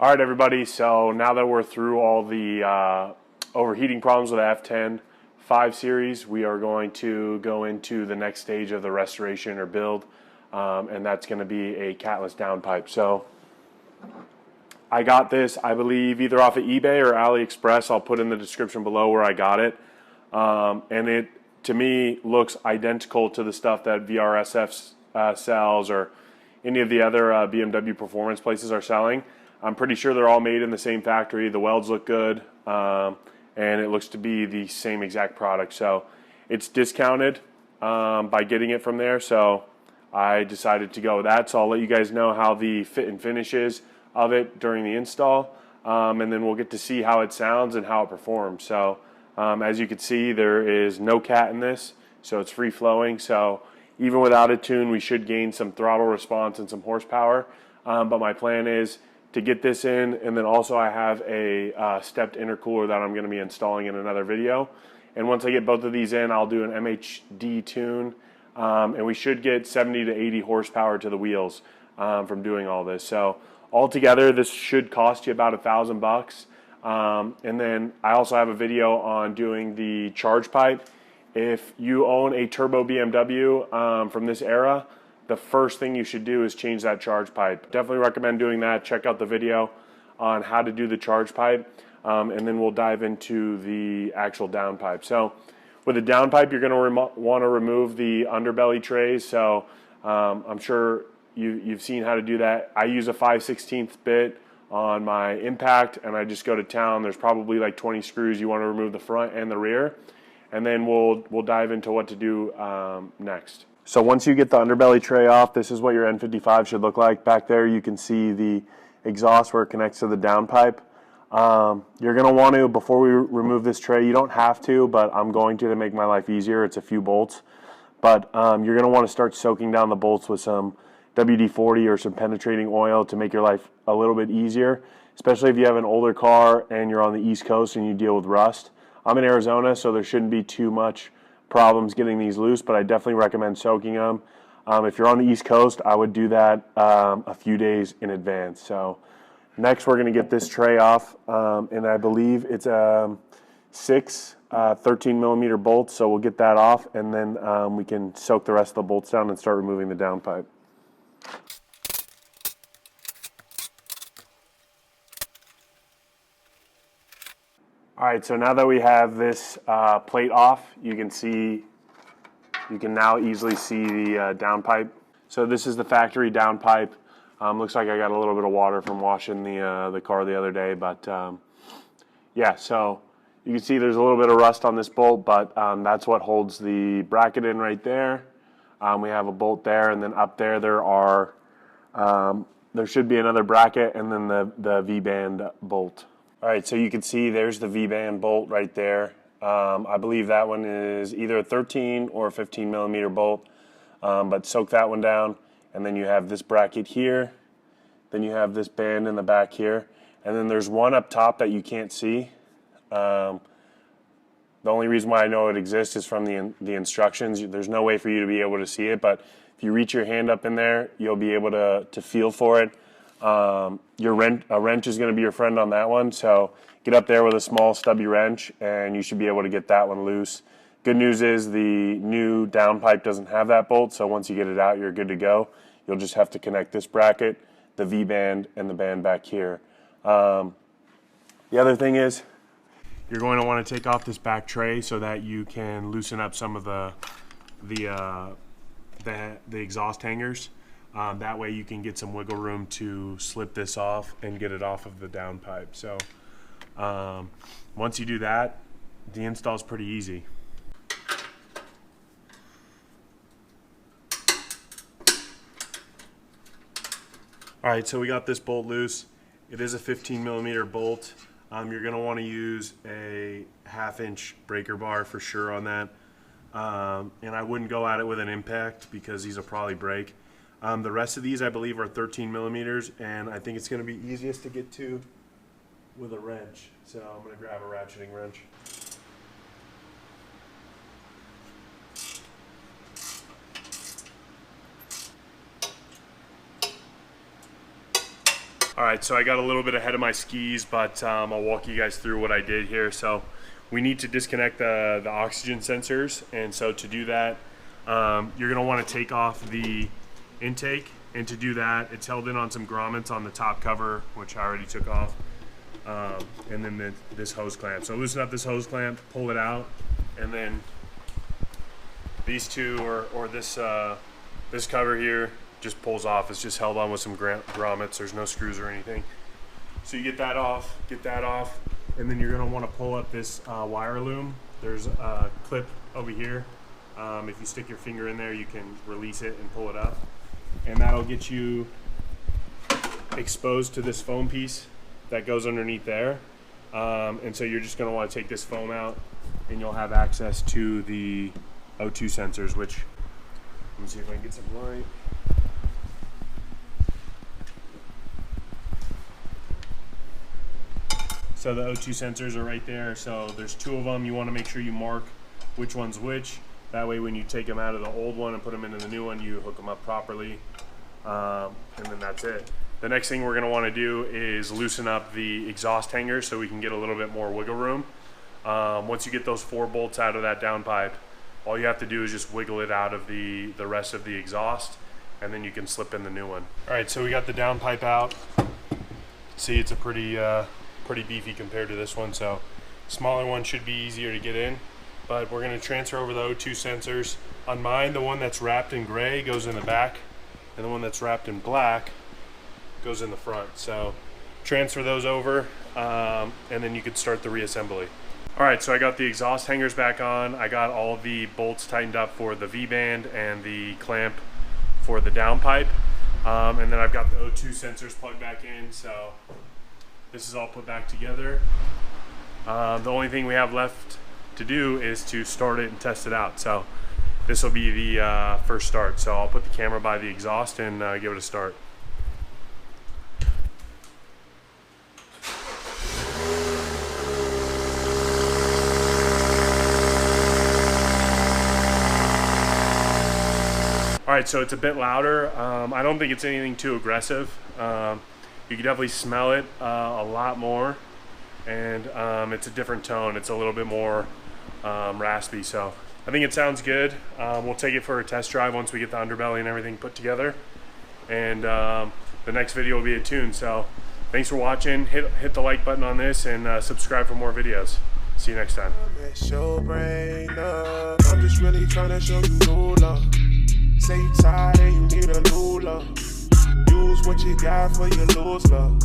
All right, everybody, so now that we're through all the overheating problems with the F10 5 Series, we are going to go into the next stage of the restoration or build, and that's going to be a Catless downpipe. So I got this, I believe, either off of eBay or AliExpress. I'll put in the description below where I got it. And it, to me, looks identical to the stuff that VRSF sells or any of the other BMW performance places are selling. I'm pretty sure they're all made in the same factory. The welds look good, and it looks to be the same exact product. So it's discounted by getting it from there, so I decided to go with that. So I'll let you guys know how the fit and finish is of it during the install, and then we'll get to see how it sounds and how it performs. So as you can see, there is no cat in this, so it's free flowing. So even without a tune, we should gain some throttle response and some horsepower. But my plan is to get this in, and then also I have a stepped intercooler that I'm going to be installing in another video. And once I get both of these in, I'll do an MHD tune, and we should get 70 to 80 horsepower to the wheels from doing all this. So altogether, this should cost you about $1,000. And then I also have a video on doing the charge pipe. If you own a turbo BMW from this era, the first thing you should do is change that charge pipe. Definitely recommend doing that. Check out the video on how to do the charge pipe, and then we'll dive into the actual downpipe. So with the downpipe, you're going to want to remove the underbelly trays. So I'm sure you've seen how to do that. I use a 5/16 bit on my impact, and I just go to town. There's probably like 20 screws. You want to remove the front and the rear, and then we'll dive into what to do next. So once you get the underbelly tray off, this is what your N55 should look like. Back there you can see the exhaust where it connects to the downpipe. You're going to want to, before we remove this tray, you don't have to, but I'm going to make my life easier. It's a few bolts. But you're going to want to start soaking down the bolts with some WD-40 or some penetrating oil to make your life a little bit easier, especially if you have an older car and you're on the East Coast and you deal with rust. I'm in Arizona, so there shouldn't be too much problems getting these loose, but I definitely recommend soaking them. If you're on the East Coast, I would do that a few days in advance. So next we're going to get this tray off, and I believe it's six 13mm bolts, so we'll get that off, and then we can soak the rest of the bolts down and start removing the downpipe. All right, so now that we have this plate off, you can now easily see the downpipe. So this is the factory downpipe. Looks like I got a little bit of water from washing the car the other day, but yeah, so you can see there's a little bit of rust on this bolt, but that's what holds the bracket in right there. We have a bolt there, and then up there there should be another bracket, and then the V-band bolt. All right, so you can see there's the V-band bolt right there. I believe that one is either a 13 or a 15mm bolt, but soak that one down, and then you have this bracket here, then you have this band in the back here, and then there's one up top that you can't see. The only reason why I know it exists is from the instructions. There's no way for you to be able to see it, but if you reach your hand up in there, you'll be able to feel for it. A wrench is going to be your friend on that one, so get up there with a small stubby wrench and you should be able to get that one loose. Good news is the new downpipe doesn't have that bolt, so once you get it out, you're good to go. You'll just have to connect this bracket, the V-band, and the band back here. The other thing is you're going to want to take off this back tray so that you can loosen up some of the exhaust hangers. That way you can get some wiggle room to slip this off and get it off of the downpipe. So once you do that, the install is pretty easy. All right, so we got this bolt loose. It is a 15mm bolt. You're going to want to use a 1/2" breaker bar for sure on that. And I wouldn't go at it with an impact because these will probably break. The rest of these, I believe, are 13mm, and I think it's going to be easiest to get to with a wrench. So I'm going to grab a ratcheting wrench. All right, so I got a little bit ahead of my skis, but I'll walk you guys through what I did here. So we need to disconnect the oxygen sensors, and so to do that, you're gonna wanna take off the intake, and to do that, it's held in on some grommets on the top cover, which I already took off, and then this hose clamp. So loosen up this hose clamp, pull it out, and then these two, or this cover here, just pulls off. It's just held on with some grommets. There's no screws or anything. So you get that off, and then you're gonna wanna pull up this wire loom. There's a clip over here. If you stick your finger in there, you can release it and pull it up. And that'll get you exposed to this foam piece that goes underneath there. And so you're just gonna wanna take this foam out, and you'll have access to the O2 sensors, which, let me see if I can get some light. So the O2 sensors are right there. So there's two of them. You want to make sure you mark which one's which. That way when you take them out of the old one and put them into the new one, you hook them up properly. And then that's it. The next thing we're going to want to do is loosen up the exhaust hangers so we can get a little bit more wiggle room. Once you get those 4 bolts out of that downpipe, all you have to do is just wiggle it out of the rest of the exhaust, and then you can slip in the new one. All right, so we got the downpipe out. See, it's a pretty beefy compared to this one, so smaller one should be easier to get in. But we're going to transfer over the O2 sensors. On mine, the one that's wrapped in gray goes in the back, and the one that's wrapped in black goes in the front. So transfer those over, and then you could start the reassembly. All right, so I got the exhaust hangers back on. I got all the bolts tightened up for the V-band and the clamp for the downpipe. And then I've got the O2 sensors plugged back in, so this is all put back together. The only thing we have left to do is to start it and test it out. So this will be the first start. So I'll put the camera by the exhaust and give it a start. All right, so it's a bit louder. I don't think it's anything too aggressive. You can definitely smell it a lot more, and it's a different tone. It's a little bit more raspy, so I think it sounds good. We'll take it for a test drive once we get the underbelly and everything put together, and the next video will be a tune. So thanks for watching. Hit the like button on this, and subscribe for more videos. See you next time. I'm just really trying to show you no love. Say you tired and you need a new love. Use what you got for your lose love.